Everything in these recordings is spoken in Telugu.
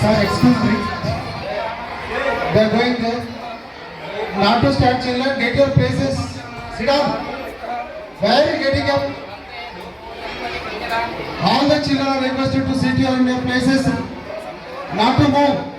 Sir, excuse me. They are going there. Not to start, children. Get your places. Sit down. Where are you getting up? All the children are requested to sit here in their places. Not to move.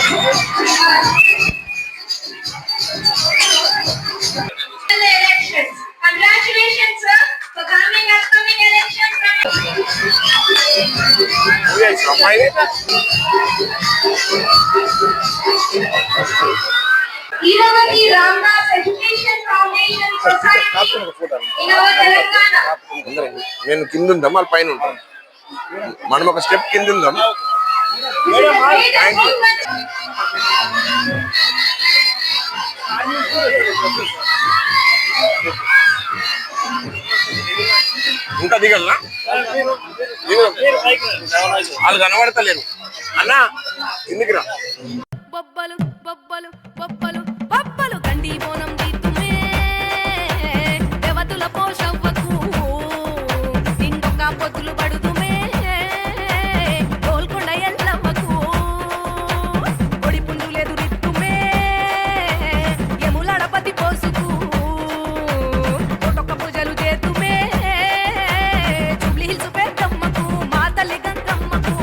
Thank you. అమ్మాయి Eeravathi Ramdas education foundation society Telangana. నేను కింద ఉందాం వాళ్ళ పైన ఉంటాం, మనం ఒక స్టెప్ కింద ఉందాం. ఇంకా దిగలనా? వాళ్ళు కనబడతలేరు అన్నా, కిందికి రా. బొబ్బలు బొబ్బలు బొబ్బలు బొబ్బలు గండి బోనం దీతుమే దేవతుల పోషవ్వకు నిండొక పొద్దులు పడుతుమే గోల్కొండ ఎల్లమ్మకు ఒడి పుంజులేదు రిత్తుమే ఎములడపతి పోసుకు ఒటొక్క పూజలు చేతుమే జూబ్లీ హిల్స్ పెద్దమ్మకు మా తల్లి గంగమ్మకు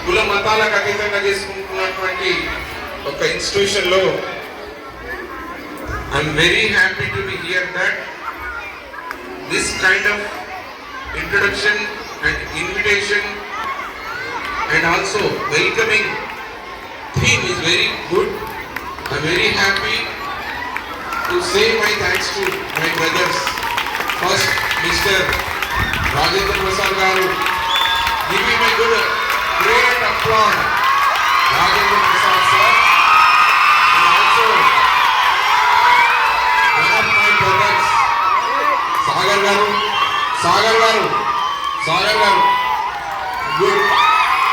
కుల మతాలకు అతీతంగా చేసుకుంటున్నటువంటి ఒక ఇన్స్టిట్యూషన్ లో I'm very happy to be here that this kind of introduction and invitation and also welcoming theme is very good. I'm very happy to say my thanks to my brothers. First mister Rajendra Prasad గారు, give him a good great applause. Rajendra Prasad sir, and also one of my brothers, Sagar garu,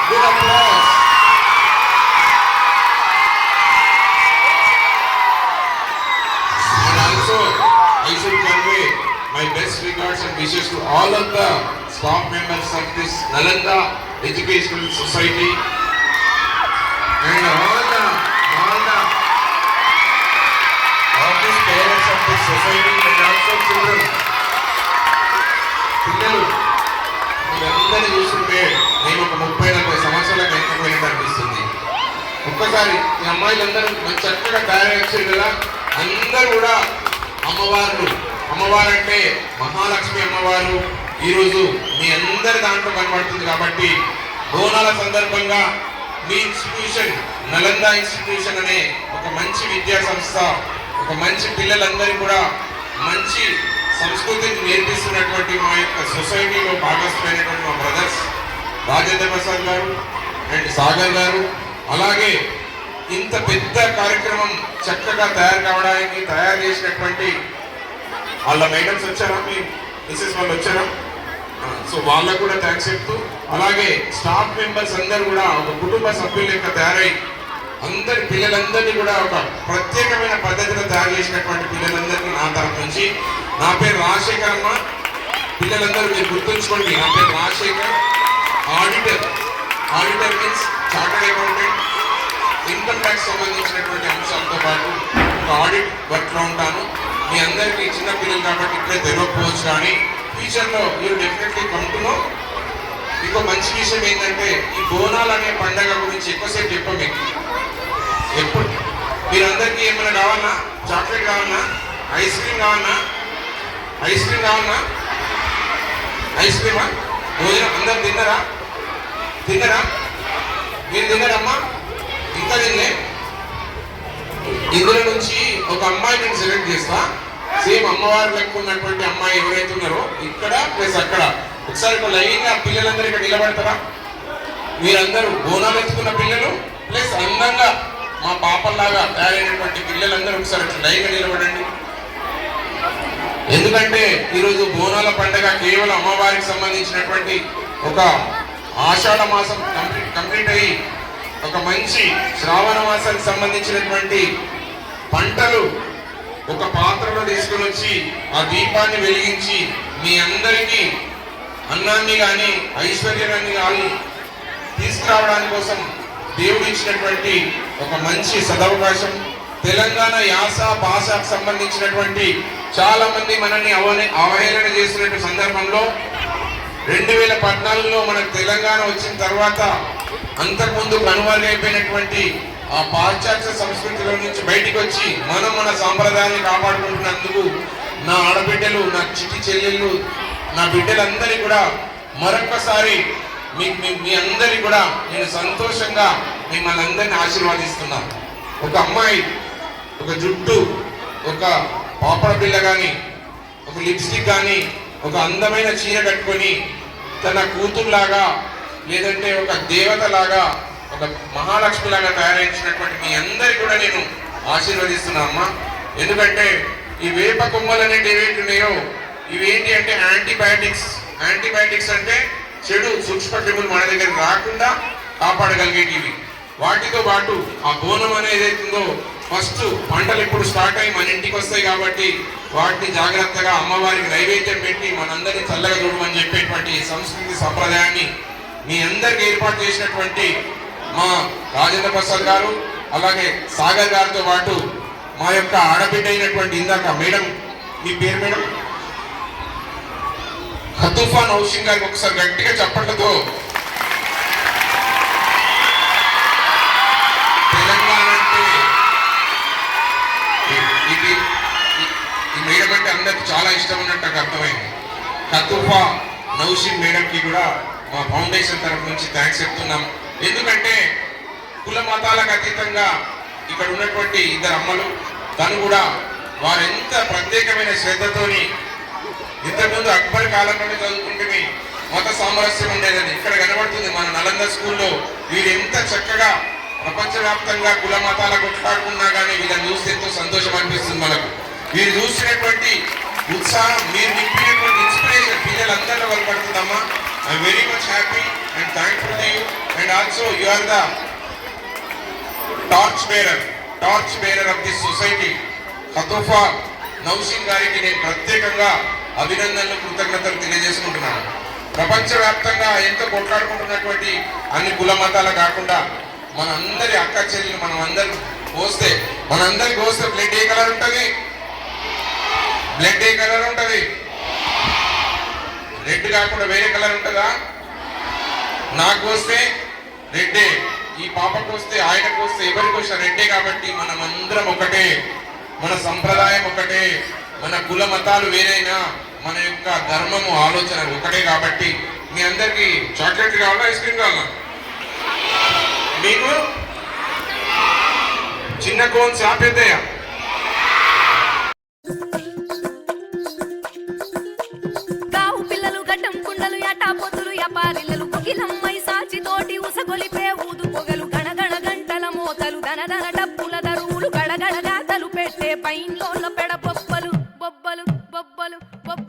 good applause. And also I should convey my best regards and wishes to all of the staff members of this Nalanda Educational Society and all the office parents of this society and also children. పిల్లలు మీరందరూ చూస్తుంటే నేను ఒక 30-40 సంవత్సరాల వెనక్కి వెళ్ళినట్టు అనిపిస్తుంది. ఒక్కసారి ఈ అమ్మాయిలందరూ మంచి చక్కగా తయారు వచ్చారు కదా, అందరూ కూడా అమ్మవారంటే మహాలక్ష్మి అమ్మవారు ఈరోజు మీ అందరి దాంట్లో కనబడుతుంది. కాబట్టి బోనాల సందర్భంగా మీ ఇన్స్టిట్యూషన్ నలంద ఇన్స్టిట్యూషన్ అనే ఒక మంచి విద్యా సంస్థ, ఒక మంచి పిల్లలందరూ కూడా మంచి సంస్కృతిని నేర్పిస్తున్నటువంటి మా యొక్క సొసైటీలో భాగస్వామైనటువంటి మా బ్రదర్స్ రాజేంద్ర ప్రసాద్ గారు అండ్ సాగర్ గారు, అలాగే ఇంత పెద్ద కార్యక్రమం చక్కగా తయారు చేసినటువంటి వాళ్ళ మేడమ్స్ వచ్చారా, మీ మిసెస్ వాళ్ళు వచ్చారా? సో వాళ్ళకు కూడా థ్యాంక్స్ చెప్తూ, అలాగే స్టాఫ్ మెంబర్స్ అందరూ కూడా ఒక కుటుంబ సభ్యుల లెక్క తయారై అందరి పిల్లలందరినీ కూడా ఒక ప్రత్యేకమైన పద్ధతిలో తయారు చేసినటువంటి పిల్లలందరికీ నా తరఫు నుంచి, నా పేరు రాజశేఖర్ అమ్మ. పిల్లలందరూ మీరు గుర్తుంచుకోండి, నా పేరు Rajasekhar. Auditor means chartered accountant, income tax సంబంధించినటువంటి అంశాలతో పాటు ఒక ఆడిట్ వర్క్లో ఉంటాను. మీ అందరికీ చిన్న పిల్లలు కాబట్టి ఇప్పుడే తెలియకపోవచ్చు, కానీ ఫ్యూచర్లో మీరు డెఫినెట్లీ కంటున్నాం. ఇంకో మంచి విషయం ఏంటంటే ఈ బోనాలు అనే పండగ గురించి ఎక్కువసేపు చెప్పాం మీకు. ఎప్పుడు మీరందరికీ ఏమైనా కావాలన్నా, చాక్లెట్ కావాలన్నా, ఐస్ క్రీమ్ కావాలన్నా, ఐస్ క్రీమా? భోజనం అందరు తిన్నారా? మీరు తిన్నారమ్మా? ఇంకా తిన్నే? ఇందులో నుంచి ఒక అమ్మాయి నేను సెలెక్ట్ చేస్తా. సేమ్ అమ్మవారు లెక్క ఉన్నటువంటి అమ్మాయి ఎవరైతే ఉన్నారో ఇక్కడ ప్లస్ అక్కడ, ఒకసారి ఒక లైన్ గా పిల్లలందరూ ఇక్కడ నిలబడతారా? మీరందరూ బోనాలు ఎత్తుకున్న పిల్లలు ప్లస్ అందంగా మా పాపల్లాగా తయారైనటువంటి పిల్లలందరూ ఒకసారి లైన్ గా నిలబడండి. ఎందుకంటే ఈరోజు బోనాల పండుగ కేవలం అమ్మవారికి సంబంధించినటువంటి ఒక ఆషాఢ మాసం కంప్లీట్ అయ్యి ఒక మంచి శ్రావణ మాసానికి సంబంధించినటువంటి పంటలు ఒక పాత్రలో తీసుకుని వచ్చి ఆ దీపాన్ని వెలిగించి మీ అందరికీ అన్నాన్ని కానీ ఐశ్వర్యాన్ని కానీ తీసుకురావడానికి కోసం దేవుడు ఇచ్చినటువంటి ఒక మంచి సదవకాశం. తెలంగాణ యాస భాషకు సంబంధించినటువంటి చాలా మంది మనల్ని అవహేళన చేస్తున్న సందర్భంలో 2014లో మనకు తెలంగాణ వచ్చిన తర్వాత అంతకుముందు కనుమరుగైపోయినటువంటి ఆ పాశ్చాత్య సంస్కృతిలో నుంచి బయటికి వచ్చి మనం మన సాంప్రదాయాన్ని కాపాడుకుంటున్నందుకు నా ఆడబిడ్డలు, నా చిట్టి చెల్లెళ్ళు, నా బిడ్డలందరికీ కూడా మరొక్కసారి మీ అందరికీ కూడా నేను సంతోషంగా మిమ్మల్ని అందరినీ ఆశీర్వాదిస్తున్నాను. ఒక అమ్మాయి ఒక జుట్టు, ఒక పాపడ పిల్ల కానీ, ఒక లిప్స్టిక్ కానీ, ఒక అందమైన చీర కట్టుకొని తన కూతురులాగా లేదంటే ఒక దేవతలాగా, ఒక మహాలక్ష్మిలాగా తయారైంచినటువంటి మీ అందరికీ కూడా నేను ఆశీర్వదిస్తున్నా అమ్మా. ఎందుకంటే ఈ వేప కొమ్మలు అనేవి ఏవేంటి ఉన్నాయో ఇవేంటి అంటే యాంటీబయాటిక్స్ అంటే చెడు సూక్ష్మక్రిములు మన దగ్గరికి రాకుండా కాపాడగలిగేటివి. వాటితో పాటు ఆ బోనం అనేది ఏదైతుందో ఫస్ట్ పంటలు ఇప్పుడు స్టార్ట్ అయ్యి మన ఇంటికి వస్తాయి కాబట్టి వాటిని జాగ్రత్తగా అమ్మవారికి నైవేద్యం పెట్టి మనందరినీ చల్లగా చూడమని చెప్పేటువంటి సంస్కృతి సంప్రదాయాన్ని మీ అందరికి ఏర్పాటు చేసినటువంటి మా రాజేంద్ర ప్రసాద్ గారు అలాగే సాగర్ గారితో పాటు మా యొక్క ఆడబిడ్డ అయినటువంటి ఇందాక మేడం, మీ పేరు మేడం? ఖతూఫా నౌషిన్ గారికి ఒకసారి గట్టిగా చప్పట్లతో తెలంగాణ అంటే ఇది ఈ మేడం అంటే అందరికి చాలా ఇష్టం ఉన్నట్టు నాకు అర్థమైంది. ఖతూఫా నౌషిన్ మేడంకి కూడా మా ఫౌండేషన్ తరఫు నుంచి థ్యాంక్స్ చెప్తున్నాం. ఎందుకంటే కుల మతాలకు అతీతంగా ఇక్కడ ఉన్నటువంటి ఇద్దరు అమ్మలు, తను కూడా వారు ఎంత ప్రత్యేకమైన శ్రద్ధతోని ఇంతకుముందు అక్బర్ కాలంలోనే చదువుకుంటే మత సామరస్యం ఉండేదని ఇక్కడ కనబడుతుంది. మన నలంద స్కూల్లో వీరు ఎంత చక్కగా ప్రపంచవ్యాప్తంగా కుల మతాల కొట్లాడుకున్నా కానీ వీళ్ళని చూస్తే ఎంతో సంతోషం అనిపిస్తుంది మనకు. వీరు చూసినటువంటి ఉత్సాహం, మీరు నింపినటువంటి ఇన్స్పిరేషన్ పిల్లలందరిలో కనబడుతుందమ్మా. I am very much happy and thankful to you and also you are the torch bearer of this society. Khatufa Naushin గారికి నేను ప్రత్యేకంగా అభినందనలు, కృతజ్ఞతలు తెలియజేసుకుంటున్నాను. ప్రపంచవ్యాప్తంగా ఎంతో కొట్లాడుకుంటున్నటువంటి అన్ని కుల మతాలు కాకుండా మనందరి అక్క చెల్లెలు మనందరికి పోస్తే బ్లడ్ ఏ కలర్ ఉంటుంది? రెడ్ కాకుండా వేరే కలర్ ఉంటుందా? నాకు వస్తే రెడ్డే, ఈ పాపకు వస్తే, ఆయనకు వస్తే, ఎవరికి వస్తే రెడ్డే. కాబట్టి మనం అందరం ఒకటే, మన సంప్రదాయం ఒకటే, మన కుల మతాలు వేరైనా మన యొక్క ధర్మము ఆలోచన ఒకటే. కాబట్టి మీ అందరికి చాక్లెట్ కావాలా, ఐస్ క్రీమ్ కావాలా? మీకు చిన్న కోన్స్ ఆపేద్దయా? గావు పిల్లలు గడ్డం కుండలు యాటాపోతులు యాపారిల్లలు గుగిలమ్మై సాచితోటి ఉసగొలిపే ఊదు పొగలు గణగణ గంటల మోతలు దనదన డప్పుల దరువులు గడగడ గాతలు పెట్టే పైన్లోల పెడ బొబ్బలు బొబ్బలు బొబ్బలు బొబ్బలు